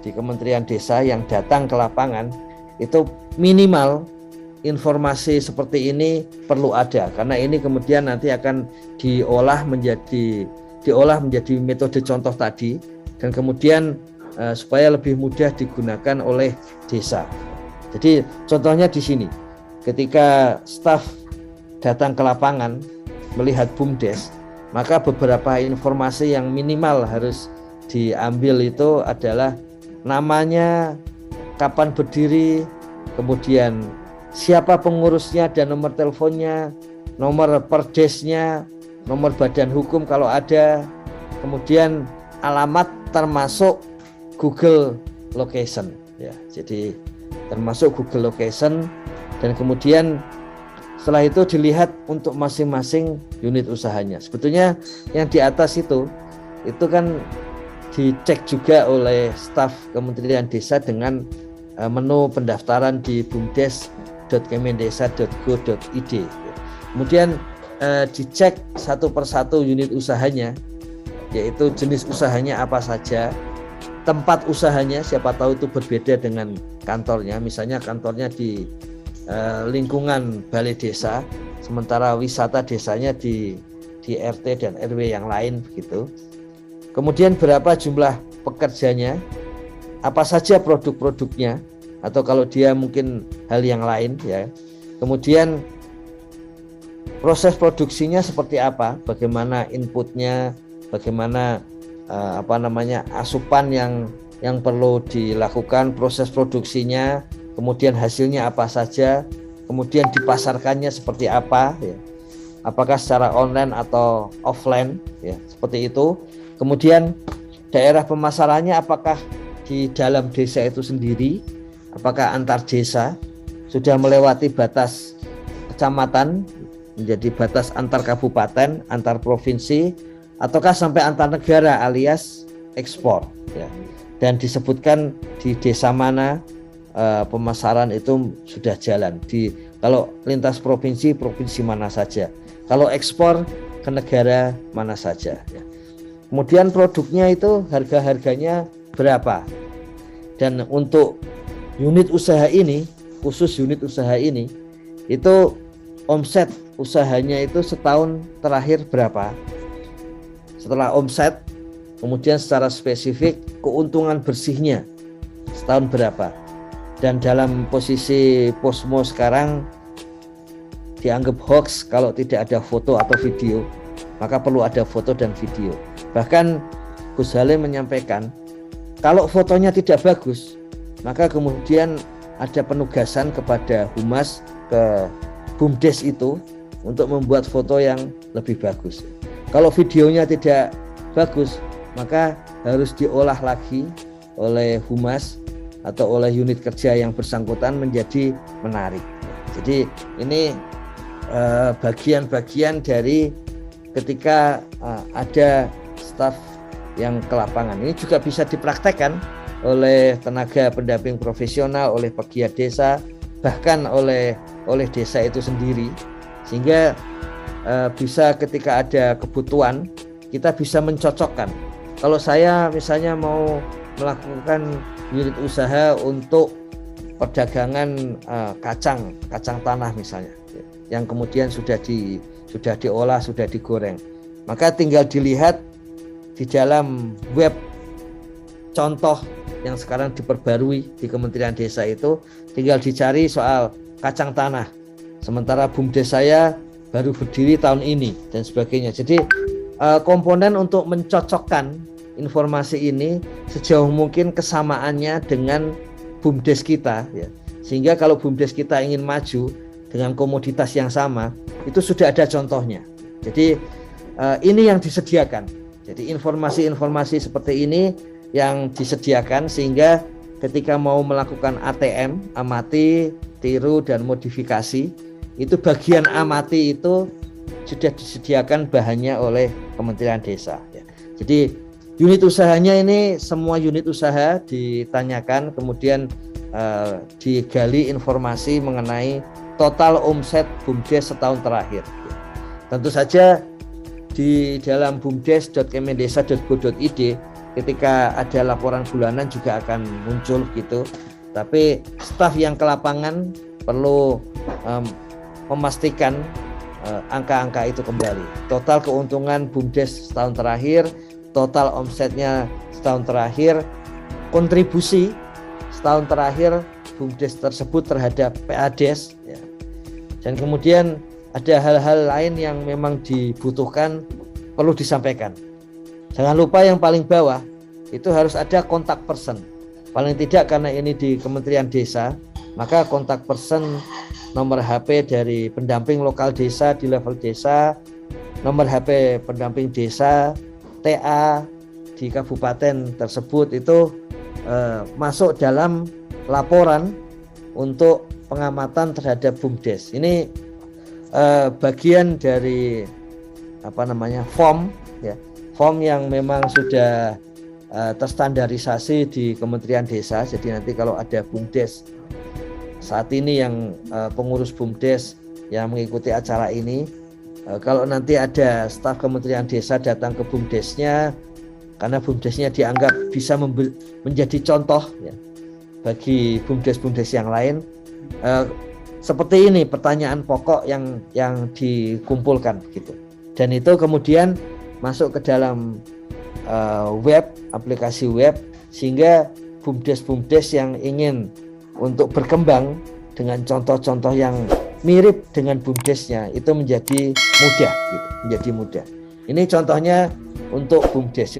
di Kementerian Desa yang datang ke lapangan itu minimal informasi seperti ini perlu ada, karena ini kemudian nanti akan diolah menjadi metode contoh tadi, dan kemudian supaya lebih mudah digunakan oleh desa. Jadi contohnya di sini, ketika staf datang ke lapangan melihat BUMDes, maka beberapa informasi yang minimal harus diambil itu adalah namanya, kapan berdiri, kemudian siapa pengurusnya dan nomor teleponnya, nomor perdesnya, nomor badan hukum kalau ada, kemudian alamat termasuk Google Location ya. Jadi termasuk Google Location, dan kemudian setelah itu dilihat untuk masing-masing unit usahanya. Sebetulnya yang di atas itu kan dicek juga oleh staf Kementerian Desa dengan menu pendaftaran di bumdes.kemendesa.go.id. Kemudian dicek satu persatu unit usahanya, yaitu jenis usahanya apa saja, tempat usahanya, siapa tahu itu berbeda dengan kantornya, misalnya kantornya di lingkungan balai desa, sementara wisata desanya di RT dan RW yang lain begitu. Kemudian berapa jumlah pekerjanya, apa saja produk-produknya, atau kalau dia mungkin hal yang lain ya. Kemudian proses produksinya seperti apa, bagaimana inputnya, bagaimana asupan yang perlu dilakukan, proses produksinya, kemudian hasilnya apa saja, kemudian dipasarkannya seperti apa ya. Apakah secara online atau offline ya, seperti itu. Kemudian daerah pemasarannya apakah di dalam desa itu sendiri, apakah antar desa, sudah melewati batas kecamatan menjadi batas antar kabupaten, antar provinsi, ataukah sampai antar negara alias ekspor ya. Dan disebutkan di desa mana pemasaran itu sudah jalan, kalau lintas provinsi mana saja, kalau ekspor ke negara mana saja ya. Kemudian produknya itu harga-harganya berapa, dan untuk unit usaha ini, khusus unit usaha ini, itu omset usahanya itu setahun terakhir berapa. Setelah omset, kemudian secara spesifik keuntungan bersihnya setahun berapa. Dan dalam posisi Posmo sekarang dianggap hoax kalau tidak ada foto atau video, maka perlu ada foto dan video. Bahkan Gus Halim menyampaikan kalau fotonya tidak bagus, maka kemudian ada penugasan kepada Humas ke BUMDes itu untuk membuat foto yang lebih bagus. Kalau videonya tidak bagus, maka harus diolah lagi oleh Humas atau oleh unit kerja yang bersangkutan menjadi menarik. Jadi ini bagian-bagian dari ketika ada staf yang ke lapangan. Ini juga bisa dipraktekkan oleh tenaga pendamping profesional, oleh pegiat desa, bahkan oleh desa itu sendiri, sehingga bisa ketika ada kebutuhan kita bisa mencocokkan. Kalau saya misalnya mau melakukan unit usaha untuk perdagangan kacang tanah misalnya, yang kemudian sudah diolah, sudah digoreng, maka tinggal dilihat di dalam web contoh yang sekarang diperbarui di Kementerian Desa itu, tinggal dicari soal kacang tanah, sementara BUMDes saya baru berdiri tahun ini dan sebagainya. Jadi komponen untuk mencocokkan informasi ini sejauh mungkin kesamaannya dengan BUMDes kita ya. Sehingga kalau BUMDes kita ingin maju dengan komoditas yang sama, itu sudah ada contohnya. Jadi ini yang disediakan. Jadi informasi-informasi seperti ini yang disediakan, sehingga ketika mau melakukan ATM, amati, tiru, dan modifikasi, itu bagian amati itu sudah disediakan bahannya oleh Kementerian Desa ya. Jadi unit usahanya ini, semua unit usaha ditanyakan, kemudian digali informasi mengenai total omset BUMDes setahun terakhir ya. Tentu saja di dalam bumdes.kemendesa.go.id ketika ada laporan bulanan juga akan muncul gitu. Tapi staf yang ke lapangan perlu memastikan angka-angka itu kembali. Total keuntungan BUMDes setahun terakhir, total omsetnya setahun terakhir, kontribusi setahun terakhir BUMDes tersebut terhadap PADes ya. Dan kemudian ada hal-hal lain yang memang dibutuhkan perlu disampaikan. Jangan lupa yang paling bawah itu harus ada kontak person. Paling tidak karena ini di Kementerian Desa, maka kontak person, nomor HP dari pendamping lokal desa di level desa, nomor HP pendamping desa, TA di kabupaten tersebut itu masuk dalam laporan untuk pengamatan terhadap BUMDes. Ini bagian dari form ya, form yang memang sudah terstandarisasi di Kementerian Desa. Jadi nanti kalau ada BUMDes saat ini yang pengurus BUMDes yang mengikuti acara ini, kalau nanti ada staf Kementerian Desa datang ke BUMDesnya, karena BUMDesnya dianggap bisa menjadi contoh ya, bagi BUMDes-BUMDes yang lain. Seperti ini pertanyaan pokok yang dikumpulkan gitu, dan itu kemudian masuk ke dalam web, aplikasi web, sehingga BUMDes-BUMDes yang ingin untuk berkembang dengan contoh-contoh yang mirip dengan BUMDesnya itu menjadi mudah gitu, menjadi mudah. Ini contohnya untuk BUMDes.